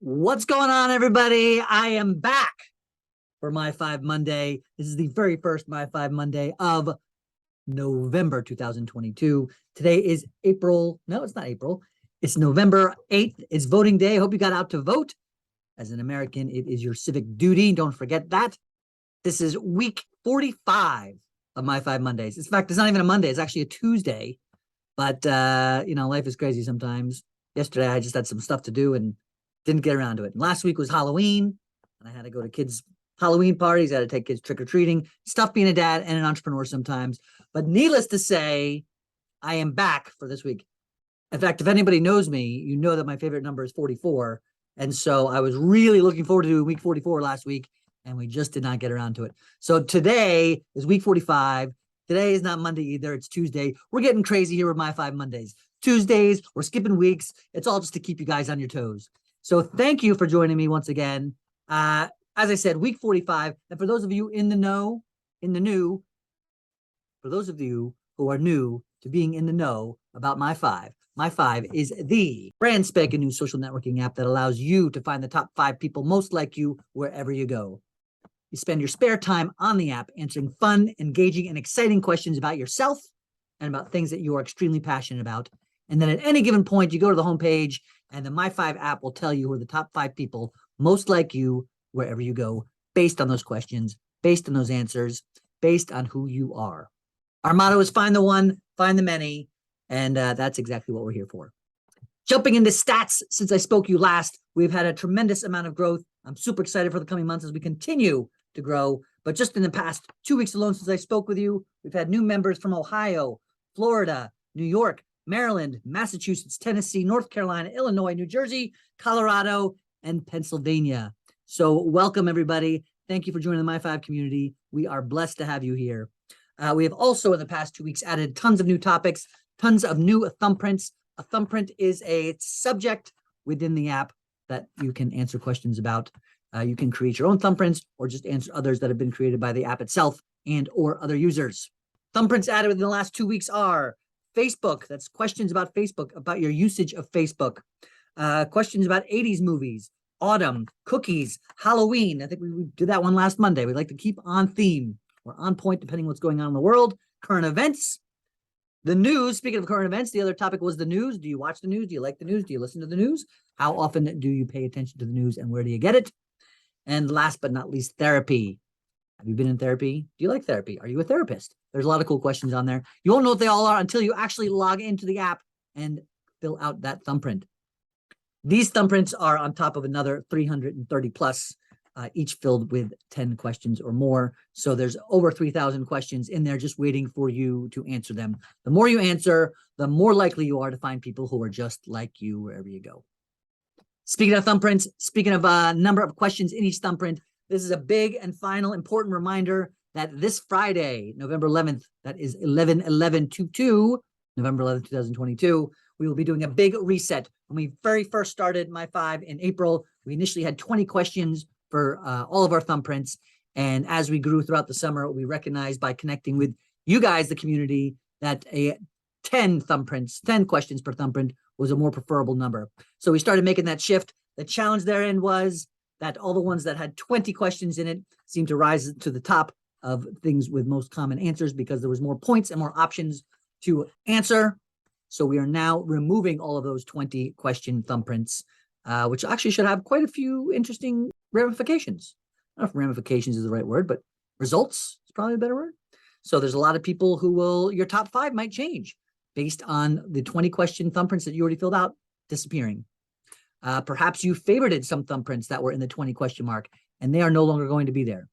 What's going on, everybody? I am back for myfive Monday. This is the very first myfive Monday of November 2022. Today is April. No, it's not April. It's November 8th. It's voting day. I hope you got out to vote. As an American, it is your civic duty. Don't forget that. This is week 45 of myfive Mondays. In fact, it's not even a Monday. It's actually a Tuesday. But, life is crazy sometimes. Yesterday, I just had some stuff to do and didn't get around to it. And last week was Halloween, and I had to go to kids' Halloween parties. I had to take kids trick-or-treating. It's tough being a dad and an entrepreneur sometimes. But needless to say, I am back for this week. In fact, if anybody knows me, you know that my favorite number is 44. And so I was really looking forward to doing week 44 last week, and we just did not get around to it. So today is week 45. Today is not Monday either. It's Tuesday. We're getting crazy here with myfive Mondays. Tuesdays, we're skipping weeks. It's all just to keep you guys on your toes. So thank you for joining me once again. As I said, week 45. And for those of you in the know, for those of you who are new to being in the know about myfive is the brand spanking new social networking app that allows you to find the top 5 people most like you wherever you go. You spend your spare time on the app answering fun, engaging, and exciting questions about yourself and about things that you are extremely passionate about. And then at any given point, you go to the homepage and the myfive app will tell you who are the top 5 people most like you wherever you go, based on those questions, based on those answers, based on who you are. Our motto is find the one, find the many, and that's exactly what we're here for. Jumping into stats, since I spoke to you last, we've had a tremendous amount of growth. I'm super excited for the coming months as we continue to grow. But just in the past 2 weeks alone since I spoke with you, we've had new members from Ohio, Florida, New York, Maryland, Massachusetts, Tennessee, North Carolina, Illinois, New Jersey, Colorado, and Pennsylvania. So welcome, everybody. Thank you for joining the myfive community. We are blessed to have you here. We have also, in the past 2 weeks, added tons of new topics, tons of new thumbprints. A thumbprint is a subject within the app that you can answer questions about. You can create your own thumbprints or just answer others that have been created by the app itself and or other users. Thumbprints added within the last 2 weeks are Facebook. That's questions about Facebook, about your usage of Facebook. Questions about 80s movies, autumn, cookies, Halloween. I think we did that one last Monday. We like to keep on theme. We're on point depending on what's going on in the world. Current events. The news. Speaking of current events, the other topic was the news. Do you watch the news? Do you like the news? Do you listen to the news? How often do you pay attention to the news and where do you get it? And last but not least, therapy. Have you been in therapy? Do you like therapy? Are you a therapist? There's a lot of cool questions on there. You won't know what they all are until you actually log into the app and fill out that thumbprint. These thumbprints are on top of another 330 plus, each filled with 10 questions or more. So there's over 3,000 questions in there just waiting for you to answer them. The more you answer, the more likely you are to find people who are just like you wherever you go. Speaking of thumbprints, speaking of a number of questions in each thumbprint, this is a big and final important reminder that this Friday, November 11th, that is 11/11/22, November 11th, 2022, we will be doing a big reset. When we very first started myfive in April, we initially had 20 questions for all of our thumbprints. And as we grew throughout the summer, we recognized by connecting with you guys, the community, that 10 thumbprints, 10 questions per thumbprint was a more preferable number. So we started making that shift. The challenge therein was that all the ones that had 20 questions in it seemed to rise to the top of things with most common answers because there was more points and more options to answer. So we are now removing all of those 20 question thumbprints, which actually should have quite a few interesting ramifications. I don't know if ramifications is the right word, but results is probably a better word. So there's a lot of people who will, your top 5 might change based on the 20 question thumbprints that you already filled out disappearing. Perhaps you favorited some thumbprints that were in the 20 question mark, and they are no longer going to be there.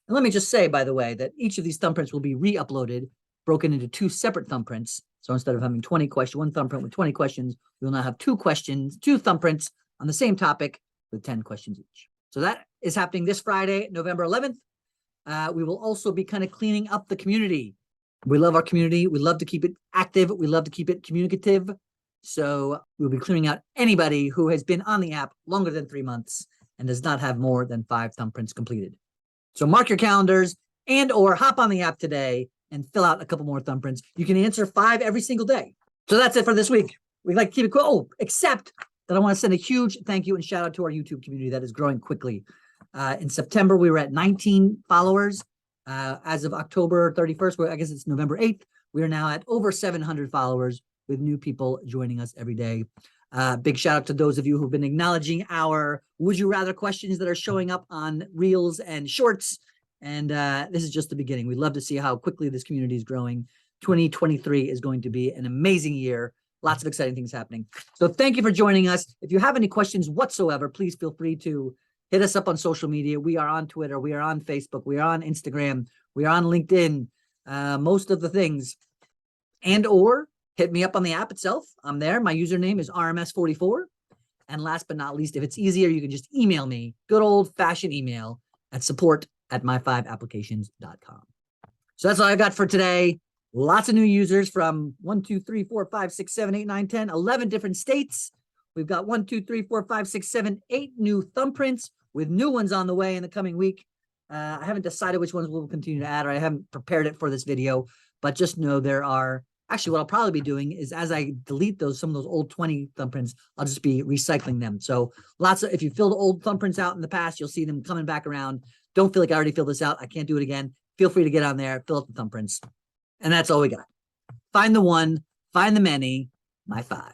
And let me just say, by the way, that each of these thumbprints will be re-uploaded, broken into 2 separate thumbprints. So instead of having 20 questions, one thumbprint with 20 questions, we will now have 2 thumbprints on the same topic with 10 questions each. So that is happening this Friday, November 11th. We will also be kind of cleaning up the community. We love our community. We love to keep it active. We love to keep it communicative. So we'll be clearing out anybody who has been on the app longer than 3 months and does not have more than 5 thumbprints completed. So mark your calendars and or hop on the app today and fill out a couple more thumbprints. You can answer 5 every single day. So that's it for this week. We like to keep it cool. Oh, except that I want to send a huge thank you and shout out to our YouTube community that is growing quickly. In September, we were at 19 followers. As of October 31st, I guess it's November 8th, we are now at over 700 followers with new people joining us every day. Big shout out to those of you who've been acknowledging our Would You Rather questions that are showing up on Reels and Shorts. And this is just the beginning. We'd love to see how quickly this community is growing. 2023 is going to be an amazing year. Lots of exciting things happening. So thank you for joining us. If you have any questions whatsoever, please feel free to hit us up on social media. We are on Twitter. We are on Facebook. We are on Instagram. We are on LinkedIn. Most of the things. And or hit me up on the app itself. I'm there. My username is RMS44. And last but not least, if it's easier, you can just email me. Good old-fashioned email at support@myfiveapplications.com. So that's all I got for today. Lots of new users from 1, 2, 3, 4, 5, 6, 7, 8, 9, 10, 11 different states. We've got 1, 2, 3, 4, 5, 6, 7, 8 new thumbprints with new ones on the way in the coming week. I haven't decided which ones we'll continue to add, or I haven't prepared it for this video, but just know there are, actually what I'll probably be doing is as I delete some of those old 20 thumbprints, I'll just be recycling them. So if you filled old thumbprints out in the past, you'll see them coming back around. Don't feel like I already filled this out. I can't do it again. Feel free to get on there, fill out the thumbprints. And that's all we got. Find the one, find the many, my five.